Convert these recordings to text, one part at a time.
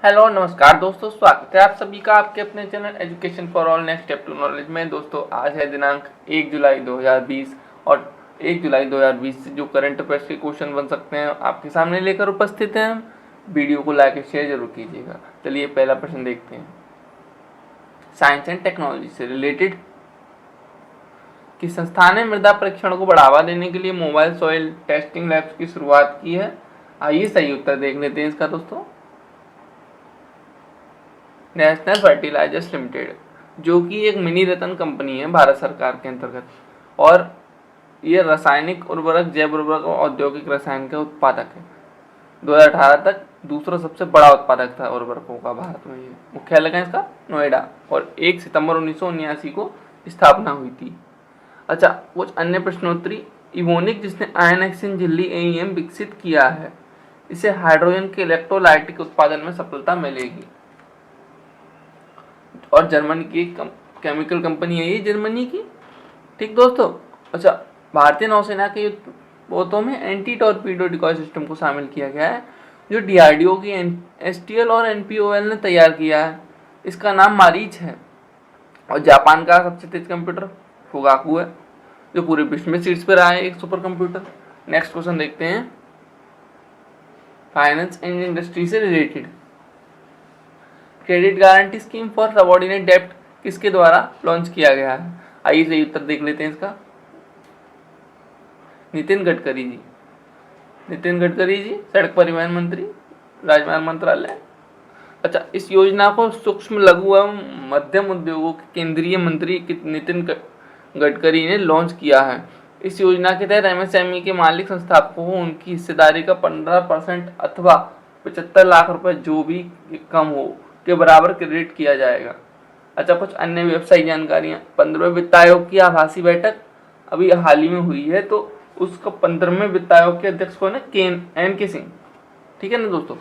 Hello नमस्कार दोस्तों, स्वागत है आप सभी का आपके अपने channel education for all next step to knowledge में। दोस्तों आज है दिनांक 1 जुलाई 2020 और 1 जुलाई 2020 से जो करंट अफेयर्स के क्वेश्चन बन सकते हैं आपके सामने लेकर उपस्थित हैं। वीडियो को लाइक शेयर जरूर कीजिएगा। चलिए पहला प्रश्न देखते हैं। साइंस एंड टेक्नोलॉजी से रिलेटेड कि संस्थान ने मृदा परीक्षण को बढ़ावा देने के लिए मोबाइल सॉइल टेस्टिंग लैब्स की शुरुआत की है। आइए सही उत्तर देख लेते हैं इसका दोस्तों। नेशनल फर्टिलाइजर्स लिमिटेड, जो कि एक मिनी रतन कंपनी है भारत सरकार के अंतर्गत, और ये रासायनिक उर्वरक जैव उर्वरक और औद्योगिक रसायन का उत्पादक है। 2018 तक दूसरा सबसे बड़ा उत्पादक था उर्वरकों का भारत में। ये मुख्यालय है इसका नोएडा और 1 सितंबर 1979 को स्थापना हुई थी। अच्छा, कुछ अन्य प्रश्नोत्तरी। इवोनिक, जिसने आयन एक्सचेंज झिल्ली एईएम विकसित किया है, इसे हाइड्रोजन के इलेक्ट्रोलाइटिक उत्पादन में सफलता मिलेगी। और जर्मनी की एक केमिकल कंपनी है ये जर्मनी की। ठीक दोस्तों। अच्छा, भारतीय नौसेना के युद्धपोतों में एंटी टॉर्पीडो डिकॉय सिस्टम को शामिल किया गया है, जो डीआरडीओ की एसटीएल और एनपीओएल ने तैयार किया है। इसका नाम मारीच है। और जापान का सबसे तेज कंप्यूटर फुगाकू है, जो पूरे विश्व में शीर्ष पर आया है, एक सुपर कंप्यूटर। नेक्स्ट क्वेश्चन देखते हैं। फाइनेंस एंड इंडस्ट्री से related credit guarantee scheme for subordinate डेब्ट किसके द्वारा लॉन्च किया गया है? आइए सही उत्तर देख लेते हैं इसका। नितिन गडकरी जी। नितिन गडकरी जी सड़क परिवहन मंत्री, राजमार्ग मंत्रालय। अच्छा, इस योजना को सूक्ष्म लघु एवं मध्यम उद्योगों के केंद्रीय मंत्री नितिन गडकरी ने लॉन्च किया है। इस योजना के तहत एमएसएमई के मालिक संस्थापकों को उनकी हिस्सेदारी का 15% अथवा 75 लाख रुपए जो भी कम हो के बराबर क्रेडिट किया जाएगा। अच्छा, कुछ अन्य व्यवसायिक जानकारियाँ। 15वें वित्त आयोग की आभासी बैठक अभी हाल ही में हुई है, तो उसका 15वें वित्त आयोग के अध्यक्ष कौन है? एन के सिंह। ठीक है ना दोस्तों।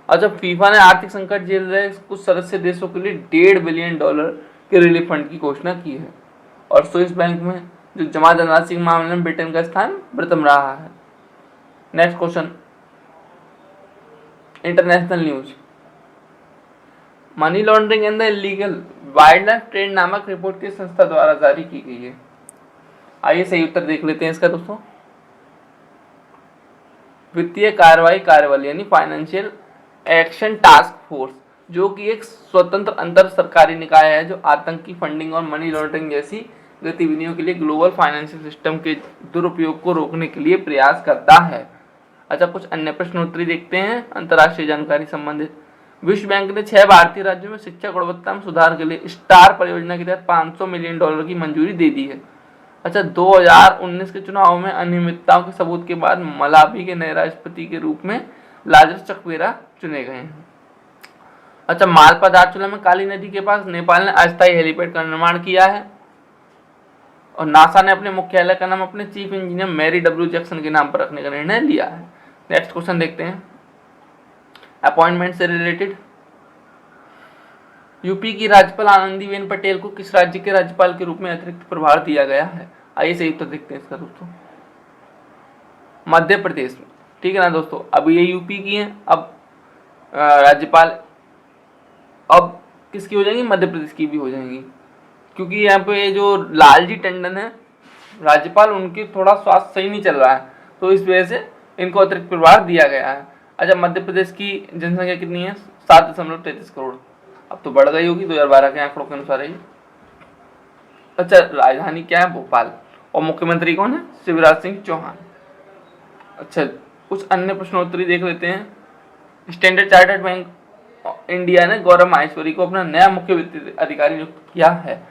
अच्छा, फीफा ने आर्थिक संकट झेल रहे कुछ सदस्य देशों के लिए $1.5 बिलियन के रिलीफ फंड की घोषणा की है। और स्विस बैंक में जो जमा धनराशि के मामले में ब्रिटेन का स्थान प्रथम रहा है। Next question, international news. Money laundering and the illegal wild life trade नामक रिपोर्ट किस संस्था द्वारा जारी की गई है? आइए सही उत्तर देख लेते हैं इसका दोस्तों। वित्तीय कार्रवाई कार्यबल यानी फाइनेंशियल एक्शन टास्क फोर्स, जो कि एक स्वतंत्र अंतर सरकारी निकाय है जो आतंकी फंडिंग और मनी लॉन्ड्रिंग जैसी गतिविधियों के लिए ग्लोबल फाइनेंशियल सिस्टम के दुरुपयोग को रोकने के लिए प्रयास करता है। अच्छा, कुछ अन्य प्रश्नोत्तरी देखते हैं अंतर्राष्ट्रीय जानकारी संबंधित। विश्व बैंक ने 6 भारतीय राज्यों में शिक्षा गुणवत्ता में सुधार के लिए स्टार परियोजना के तहत $500 मिलियन की मंजूरी दे दी है। अच्छा, 2019 के चुनाव में अनियमितताओं के सबूत के बाद मलावी के नए राष्ट्रपति के रूप में लाजरस चकवेरा चुने गए हैं। अच्छा, मालपा दार्चुला में काली नदी के पास नेपाल ने अस्थायी हेलीपैड का निर्माण किया है। और नासा ने अपने मुख्यालय का नाम अपने chief engineer Mary W Jackson के नाम पर रखने का निर्णय लिया है। नेक्स्ट क्वेश्चन देखते हैं। अपॉइंटमेंट से रिलेटेड। यूपी की राज्यपाल आनंदीबेन पटेल को किस राज्य के राज्यपाल के रूप में अतिरिक्त प्रभार दिया गया है? आइए सही उत्तर देखते हैं इसका दोस्तों। मध्य प्रदेश में। ठीक है ना दोस्तों। अब ये यूपी की है, अब राज्यपाल अब किसकी हो जाएंगी? मध्य प्रदेश की भी हो जाएंगी, क्योंकि यहाँ पे जो लालजी टंडन है राज्यपाल, उनकी थोड़ा स्वास्थ्य सही नहीं चल रहा है, तो इस वजह से इनको अतिरिक्त प्रभार दिया गया है। अच्छा, मध्य प्रदेश की जनसंख्या कितनी है? 7.33 करोड़। अब तो बढ़ गई होगी 2012 के आंकड़ों के अनुसार ही। अच्छा, राजधानी क्या है? भोपाल। और मुख्यमंत्री कौन है? शिवराज सिंह चौहान। अच्छा, कुछ अन्य प्रश्नोत्तरी देख लेते हैं। स्टैंडर्ड चार्टर्ड बैंक इंडिया ने गौरव माहेश्वरी को अपना नया मुख्य वित्तीय अधिकारी नियुक्त किया है।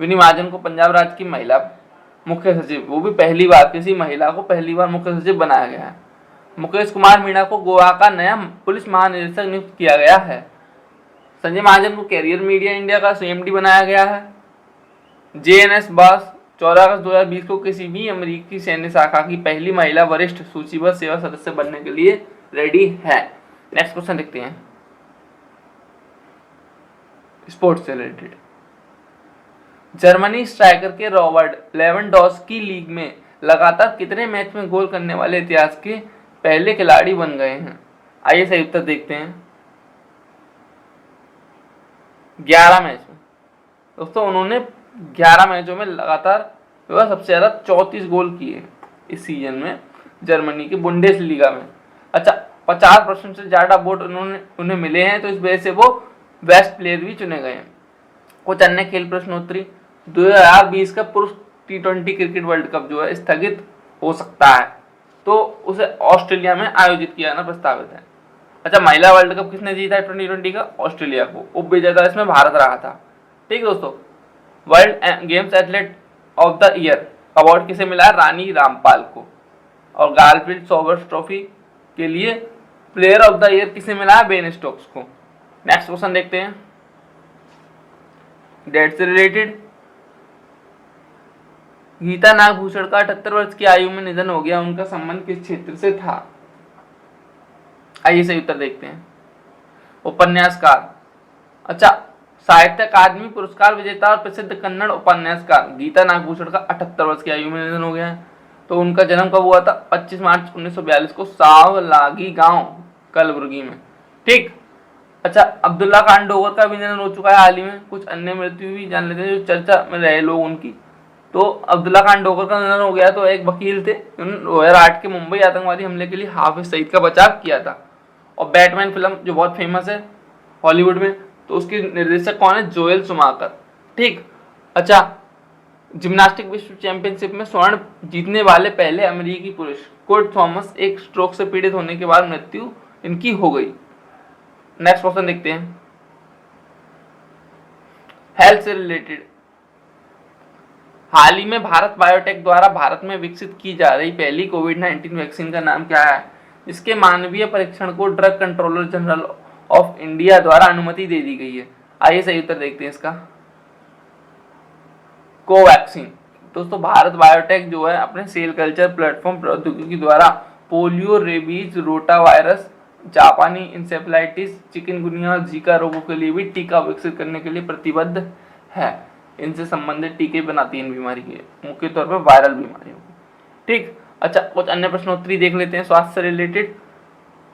विनी महाजन को पंजाब राज्य की महिला मुख्य सचिव, वो भी पहली बार किसी महिला को पहली बार मुख्य सचिव बनाया गया है। मुकेश कुमार मीणा को गोवा का नया पुलिस महानिदेशक नियुक्त किया गया है। संजय महाजन को कैरियर मीडिया इंडिया का सीएमडी बनाया गया है। जेएनएस बॉस 14 अगस्त 2020 को किसी भी अमेरिकी सैन्य शाखा की पहली महिला वरिष्ठ सूचीबद्ध सेवा सदस्य बनने के लिए रेडी है। नेक्स्ट क्वेश्चन देखते हैं स्पोर्ट्स से रिलेटेड। जर्मनी स्ट्राइकर के रॉबर्ट लेवेंडोस्की लीग में लगातार कितने मैच में गोल करने वाले इतिहास के पहले खिलाड़ी बन गए हैं? आइए सही उत्तर देखते हैं। 11 मैच में दोस्तों उन्होंने 11 मैचों में लगातार जो है सबसे ज़्यादा 34 गोल किए इस सीजन में जर्मनी के बुंडेसलीगा में। अच्छा, 50% से ज़्यादा वोट उन्हें मिले हैं, तो इस वजह से वो बेस्ट प्लेयर भी चुने गए हैं। कुछ अन्य खेल प्रश्नोत्तरी। 2020 का पुरुष T20 क्रिकेट वर्ल्ड कप जो है स्थगित हो सकता है, तो उसे ऑस्ट्रेलिया में आयोजित किया जाना प्रस्तावित है। अच्छा, महिला वर्ल्ड कप किसने जीता 2020 का? ऑस्ट्रेलिया को। उपविजेता इसमें भारत रहा था। ठीक है दोस्तों, world games athlete of the year award किसे मिला है? रानी रामपाल को। और गारफील्ड सोबर्स ट्रॉफी के लिए प्लेयर ऑफ द ईयर किसे मिला है? बेन स्टोक्स को। नेक्स्ट क्वेश्चन देखते हैं डेट से रिलेटेड। गीता नागभूषण का 78 वर्ष की आयु में निधन हो गया, उनका संबंध किस क्षेत्र से था? आइए सही उत्तर देखते हैं। उपन्यासकार। अच्छा, साहित्य अकादमी पुरस्कार विजेता और प्रसिद्ध कन्नड़ उपन्यासकार गीता नागभूषण का 78 वर्ष की आयु में निधन हो गया है। तो उनका जन्म कब हुआ था? 25 मार्च 1942 को सावलागी गांव कलबुर्गी में। ठीक। अच्छा, अब्दुल्ला खान डोगर का भी निधन हो चुका है हाल ही में। कुछ अन्य मृत्यु भी जान लेते हैं जो चर्चा में रहे लोग उनकी। तो अब्दुल्ला खान डोगर का निधन हो गया। तो एक वकील थे, उन्होंने 2008 के मुंबई आतंकवादी हमले के लिए हाफिज सईद का बचाव किया था। और बैटमैन फिल्म जो बहुत फेमस है हॉलीवुड में, तो उसके निर्देशक कौन है? Joel Schumacher. ठीक। अच्छा, जिम्नास्टिक विश्व चैंपियनशिप में स्वर्ण जीतने वाले पहले अमेरिकी पुरुष कोर्ट थॉमस एक स्ट्रोक से पीड़ित होने के बाद मृत्यु इनकी हो गई। नेक्स्ट क्वेश्चन देखते हैं हेल्थ से रिलेटेड। हाल ही में भारत बायोटेक द्वारा भारत में विकसित की जा रही पहली कोविड-19 वैक्सीन का नाम क्या है? इसके मानवीय परीक्षण को drug controller general of India द्वारा अनुमति दे दी गई है। आइए सही उत्तर देखते हैं इसका। कोवैक्सीन। दोस्तों, भारत बायोटेक जो है अपने सेल कल्चर प्लेटफॉर्म प्रौद्योगिकी द्वारा पोलियो, रेबीज, रोटा वायरस, जापानी इंसेफेलाइटिस, चिकनगुनिया और जीका रोगों के लिए भी टीका विकसित करने के लिए प्रतिबद्ध है। इनसे संबंधित टीके बनाती है इन बीमारी के, मुख्य तौर पर वायरल बीमारियों को। ठीक। अच्छा, कुछ अन्य प्रश्नोत्तरी देख लेते हैं स्वास्थ्य से रिलेटेड।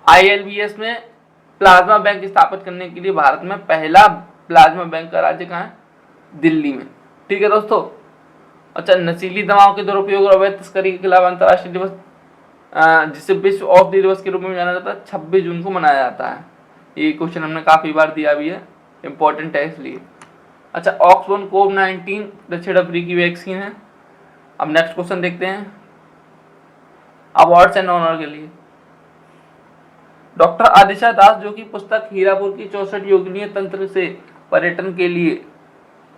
ILBS में प्लाज्मा बैंक स्थापित करने के लिए भारत में पहला प्लाज्मा बैंक का राज्य कहाँ है? दिल्ली में। ठीक है दोस्तों। अच्छा, नशीली दवाओं के दुरुपयोग और अवैध तस्करी के खिलाफ अंतर्राष्ट्रीय दिवस, जिसे विश्व औषधि दिवस के रूप में जाना जाता है, 26 जून को मनाया जाता है। ये क्वेश्चन हमने काफी बार दिया भी है, इंपॉर्टेंट है इसलिए। अच्छा, ऑक्सफोर्ड कोविड-19 दक्षिण अफ्रीकी वैक्सीन है। अब नेक्स्ट क्वेश्चन देखते हैं अवार्ड्स एंड ऑनर के लिए। डॉक्टर आदिशा दास, जो कि पुस्तक हीरापुर की 64 योगिनीय तंत्र से पर्यटन के लिए,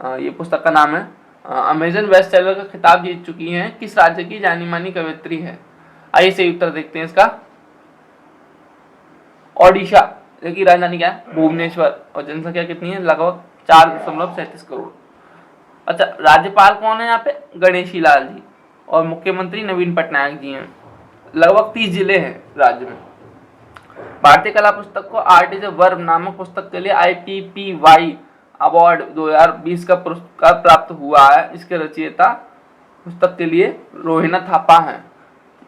ये पुस्तक का नाम है, अमेजन बेस्ट सेलर का खिताब जीत चुकी हैं, किस राज्य की जानी मानी कवयित्री है? आइए सही उत्तर देखते हैं इसका। ओडिशा, की राजधानी क्या है? भुवनेश्वर। और जनसंख्या कितनी है? लगभग 4.37 करोड़। अच्छा, राज्यपाल कौन है यहाँ पे? गणेशी लाल जी। और मुख्यमंत्री नवीन पटनायक जी हैं। लगभग 30 जिले हैं राज्य में। भारतीय कला पुस्तक को आर्ट इज ए वर्ब नामक पुस्तक के लिए IPPY अवार्ड 2020 का पुरस्कार प्राप्त हुआ है। इसके रचयिता पुस्तक के लिए रोहिना थापा हैं।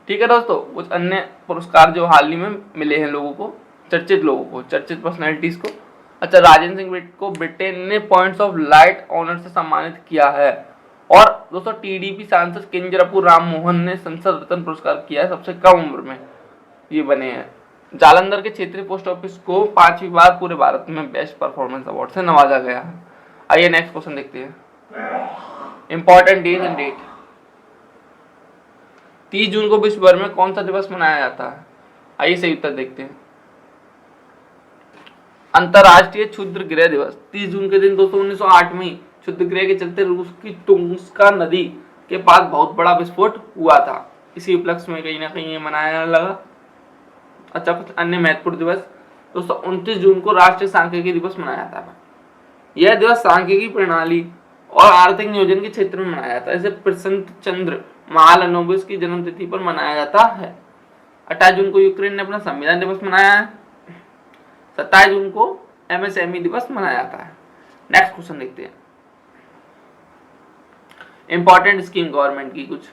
ठीक है दोस्तों, कुछ अन्य पुरस्कार जो हाल ही में मिले हैं लोगों को, चर्चित लोगों को, चर्चित पर्सनैलिटीज को। अच्छा, राजेंद्र सिंह को ब्रिटेन ने पॉइंट्स ऑफ लाइट ऑनर से सम्मानित किया है। और दोस्तों, TDP सांसद किंजरापू राम मोहन ने संसद रत्न पुरस्कार किया है, सबसे कम उम्र में ये बने हैं। जालंधर के क्षेत्रीय पोस्ट ऑफिस को 5वीं बार पूरे भारत में बेस्ट परफॉर्मेंस अवार्ड से नवाजा गया है। आइए नेक्स्ट क्वेश्चन देखते हैं इंपॉर्टेंट डेज एंड डेट। 30 जून को विश्व भर में कौन सा दिवस मनाया जाता है? आइए सही उत्तर देखते हैं अंतरराष्ट्रीय क्षुद्र ग्रह दिवस। 30 जून के दिन दोस्तों 1908 में क्षुद्र ग्रह के चलते रूस की तुंगस्का नदी के पास बहुत बड़ा विस्फोट हुआ था। इसी उपलक्ष्य में कहीं ना कहीं ये मनाया लगा। अच्छा, कुछ अन्य महत्वपूर्ण दिवस दोस्तों, 29 जून को राष्ट्रीय सांख्यिकी दिवस मनाया जाता है। यह दिवस सांख्यिकी प्रणाली और आर्थिक नियोजन के क्षेत्र में मनाया जाता है। इसे प्रसन्न चंद्र महालनोबिस की जन्मतिथि पर मनाया जाता है। 28 जून को यूक्रेन ने अपना संविधान दिवस मनाया है। 27 जून को MSME दिवस मनाया जाता है। नेक्स्ट क्वेश्चन देखते हैं इंपॉर्टेंट स्कीम गवर्नमेंट की कुछ।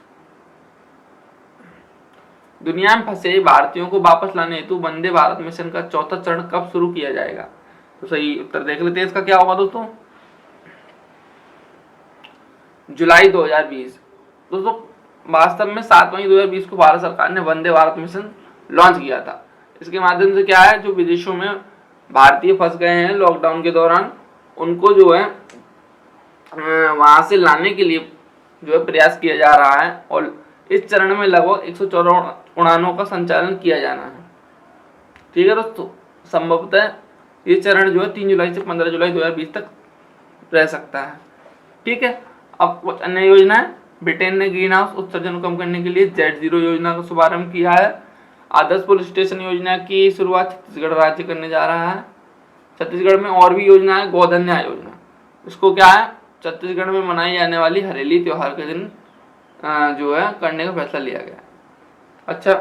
दुनिया में फंसे भारतीयों को वापस लाने हेतु वंदे भारत मिशन का चौथा चरण कब शुरू किया जाएगा? तो सही उत्तर देख लेते हैं इसका क्या होगा दोस्तों। जुलाई 2020। दोस्तों वास्तव में 7 मई 2020 को भारत सरकार ने वंदे भारत मिशन लॉन्च किया था। इसके माध्यम से क्या है, जो विदेशों में भारतीय फंस गए हैं लॉकडाउन के दौरान, उनको जो है वहां से लाने के लिए जो है प्रयास किया जा रहा है और इस चरण में लगभग 114 उड़ानों का संचालन किया जाना है। ठीक है दोस्तों, संभवतः ये चरण जो है 3 जुलाई से 15 जुलाई 2020 तक रह सकता है। ठीक है, अब कुछ अन्य योजना है। ब्रिटेन ने ग्रीन हाउस उत्सर्जन को कम करने के लिए Z0 योजना का शुभारंभ किया है। आदर्श पुलिस स्टेशन योजना की शुरुआत छत्तीसगढ़ राज्य करने जा रहा है। छत्तीसगढ़ में और भी योजना है, गोधन न्याय योजना। इसको क्या है, छत्तीसगढ़ में मनाई जाने वाली हरेली त्योहार के दिन जो है करने का फैसला लिया गया। अच्छा,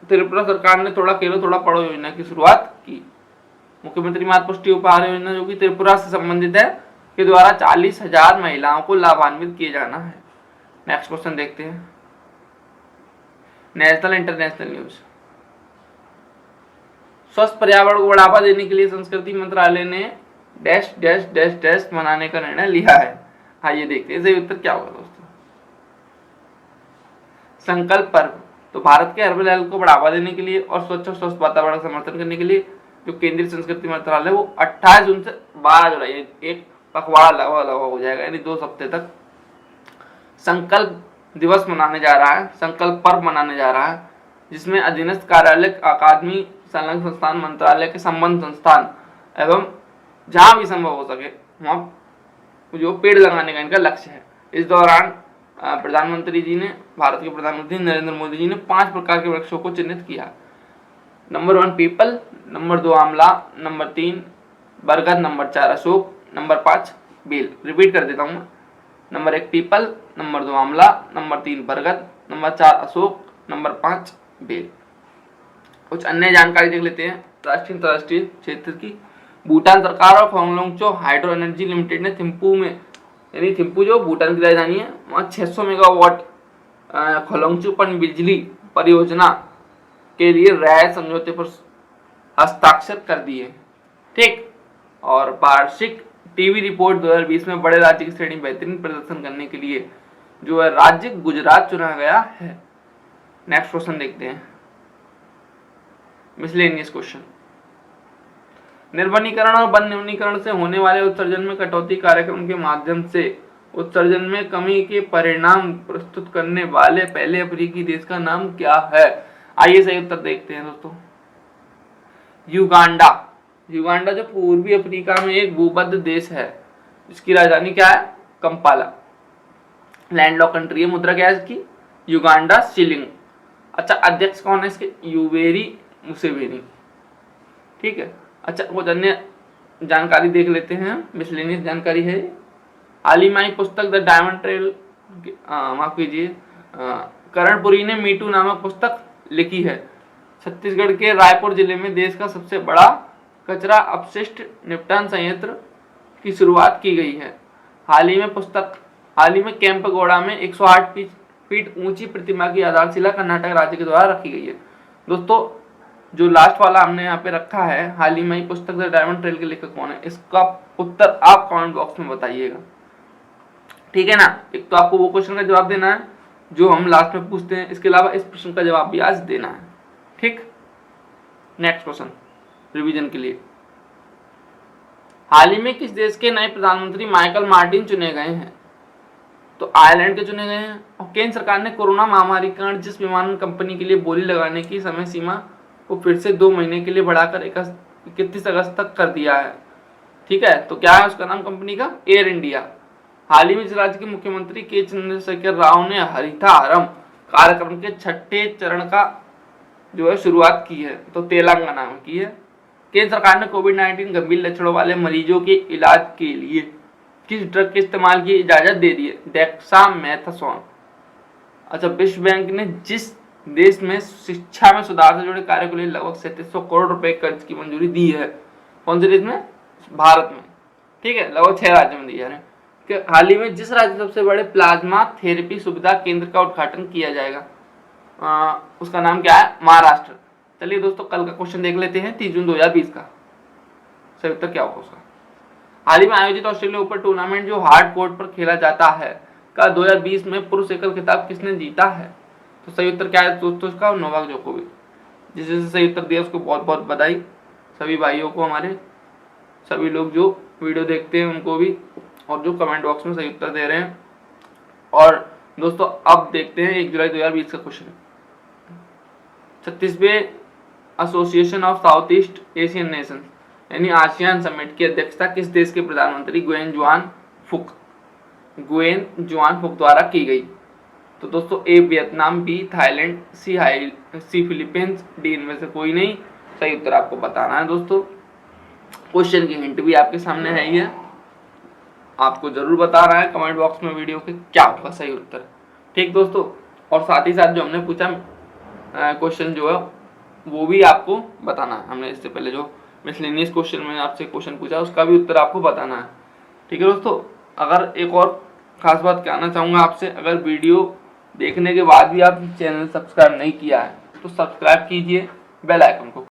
त्रिपुरा सरकार ने थोड़ा खेलो थोड़ा पढ़ो योजना की शुरुआत की। मुख्यमंत्री मातृपुष्टि उपहार योजना जो कि त्रिपुरा से संबंधित है, के द्वारा 40,000 महिलाओं को लाभान्वित किए जाना है। नेक्स्ट क्वेश्चन देखते हैं। National international news. स्वस्थ पर्यावरण को बढ़ावा देने के लिए संस्कृति मंत्रालय ने डैश डैश डैश डैश मनाने का निर्णय लिया है। आइए देखते हैं सही उत्तर क्या होगा दोस्तों। संकल्प पर्व। तो भारत के हर्बल हेल्थ को बढ़ावा देने के लिए और स्वच्छ और स्वस्थ वातावरण का समर्थन करने के लिए जो केंद्रीय संस्कृति मंत्रालय है वो 28 जून से 12 जुलाई एक पखवाड़ा लगा हो जाएगा, यानी 2 हफ्ते तक संकल्प दिवस मनाने जा रहा है, संकल्प पर्व मनाने जा रहा है, जिसमें अधीनस्थ कार्यालय, अकादमी, संलग्न संस्थान, मंत्रालय के संबंध संस्थान एवं जहां भी संभव हो सके वहां जो पेड़ लगाने का इनका लक्ष्य है। इस दौरान प्रधानमंत्री जी ने, भारत के प्रधानमंत्री नरेंद्र मोदी जी ने 5 प्रकार के वृक्षों को चिन्हित किया। नंबर 1 पीपल, नंबर 2 आंवला, नंबर 3 बरगद, नंबर 4 अशोक, नंबर 5 बेल। रिपीट कर देता हूँ। नंबर 1 पीपल, नंबर 2 आंवला, नंबर 3 बरगद, नंबर 4 अशोक, नंबर 5 बेल। कुछ अन्य जानकारी देख लेते हैं राष्ट्रीय अंतर्राष्ट्रीय क्षेत्र की। भूटान सरकार और खोंगलोंगचो हाइड्रो एनर्जी लिमिटेड ने थिम्पू में, यानी थिम्पू जो भूटान की राजधानी है, वहाँ 600 मेगावाट खोलोंगचो पन बिजली परियोजना के लिए राय समझौते पर हस्ताक्षर कर दिए। ठीक, और वार्षिक टीवी रिपोर्ट 2020 में बड़े राज्य की श्रेणी बेहतरीन प्रदर्शन करने के लिए जो है राज्य गुजरात चुना गया है। नेक्स्ट क्वेश्चन देखते हैं, मिसलेनियस क्वेश्चन। निर्वनीकरण और वन न्यूनीकरण से होने वाले उत्सर्जन में कटौती कार्यक्रम के माध्यम से उत्सर्जन में कमी के परिणाम प्रस्तुत करने वाले पहले अफ्रीकी देश का नाम क्या है? आइए सही उत्तर देखते हैं दोस्तों। युगांडा। युगांडा जो पूर्वी अफ्रीका में एक भूबद्ध देश है, इसकी राजधानी क्या है? कंपाला। लैंडलॉक कंट्री है। मुद्रा क्या है इसकी? Uganda shilling. अच्छा, अध्यक्ष कौन है इसके? Yoweri Museveni. ठीक है। अच्छा, कुछ अन्य जानकारी देख लेते हैं, मिसलेनियस जानकारी है। हाल ही में पुस्तक द डायमंड ट्रेल, माफ कीजिए, करणपुरी ने मीटू नामक पुस्तक लिखी है। छत्तीसगढ़ के रायपुर जिले में देश का सबसे बड़ा कचरा अपशिष्ट निपटान संयंत्र की शुरुआत की गई है। हाल ही में कैंपगौड़ा में 108 फीट ऊंची प्रतिमा की आधारशिला कर्नाटक राज्य के द्वारा रखी गई है। दोस्तों, जो लास्ट वाला हमने यहाँ पे रखा है, हाल ही में पुस्तक द डायमंड ट्रेल के लेखक कौन है, इसका उत्तर आप कमेंट बॉक्स में बताइएगा। ठीक है ना। एक तो आपको वो क्वेश्चन का जवाब देना है जो हम लास्ट में पूछते हैं, इसके अलावा इस प्रश्न का जवाब भी आज देना है। ठीक। नेक्स्ट क्वेश्चन रिवीजन के लिए, हाल ही में किस देश के नए प्रधानमंत्री माइकल मार्टिन चुने गए हैं? तो आयरलैंड के चुने गए हैं। और केंद्र सरकार ने कोरोना महामारी के कारण जिस विमान कंपनी के लिए बोली लगाने की समय सीमा को फिर से 2 महीने के लिए बढ़ाकर 31 अगस्त तक कर दिया है। ठीक है, तो क्या है उसका नाम कंपनी का? Air India. हाल ही में इस राज्य के मुख्यमंत्री के चंद्रशेखर राव ने हरितहारम कार्यक्रम के 6ठे चरण का जो है शुरुआत की है, तो तेलंगाना में की है। केंद्र सरकार ने कोविड-19 गंभीर लक्षणों वाले मरीजों के इलाज के लिए किस ड्रग के इस्तेमाल की इजाजत दे दी है? डेक्सामेथासोन। अच्छा, विश्व बैंक ने जिस देश में शिक्षा में सुधार से जुड़े कार्य के लिए लगभग 3700 करोड़ रुपए कर्ज की मंजूरी दी है, कौन से देश में? भारत में। ठीक है, लगभग 6 राज्यों में दी है। हाल ही में जिस राज्य सबसे बड़े प्लाज्मा थेरेपी सुविधा केंद्र का उद्घाटन किया जाएगा, उसका नाम क्या है? महाराष्ट्र। चलिए दोस्तों, कल का क्वेश्चन देख लेते हैं, 30 जून 2020 का। सही उत्तर क्या होगा उसका? हाल ही में आयोजित ऑस्ट्रेलिया ओपन टूर्नामेंट जो हार्ड कोर्ट पर खेला जाता है, का 2020 में पुरुष एकल खिताब किसने जीता है? तो सही उत्तर क्या है दोस्तों इसका? नोवाक जोकोविच। जिसने सही उत्तर दिया उसको बहुत बहुत बधाई, सभी भाइयों को, हमारे सभी लोग जो वीडियो देखते हैं उनको भी, और जो कमेंट बॉक्स में सही उत्तर दे रहे हैं। और दोस्तों अब देखते हैं 1 जुलाई 2020 का क्वेश्चन। 36वें association of South East Asian nations यानी आसियान समिट की अध्यक्षता किस देश के प्रधानमंत्री गुयेन जुआन फुक द्वारा की गई? तो दोस्तों ए वियतनाम, बी थाईलैंड, सी फिलीपींस, डी इनमें से कोई नहीं। सही उत्तर आपको बताना है दोस्तों। क्वेश्चन की हिंट भी आपके सामने है ही है, आपको जरूर बता रहा है कमेंट बॉक्स में वीडियो के क्या होगा सही उत्तर। ठीक दोस्तों, और साथ ही साथ जो हमने पूछा क्वेश्चन जो है वो भी आपको बताना है। हमने इससे पहले जो मिसलेनियस क्वेश्चन में आपसे क्वेश्चन पूछा उसका भी उत्तर आपको बताना है। ठीक है दोस्तों, अगर एक और खास बात कहना चाहूँगा आपसे, अगर वीडियो देखने के बाद भी आप चैनल सब्सक्राइब नहीं किया है तो सब्सक्राइब कीजिए, बेल आइकन को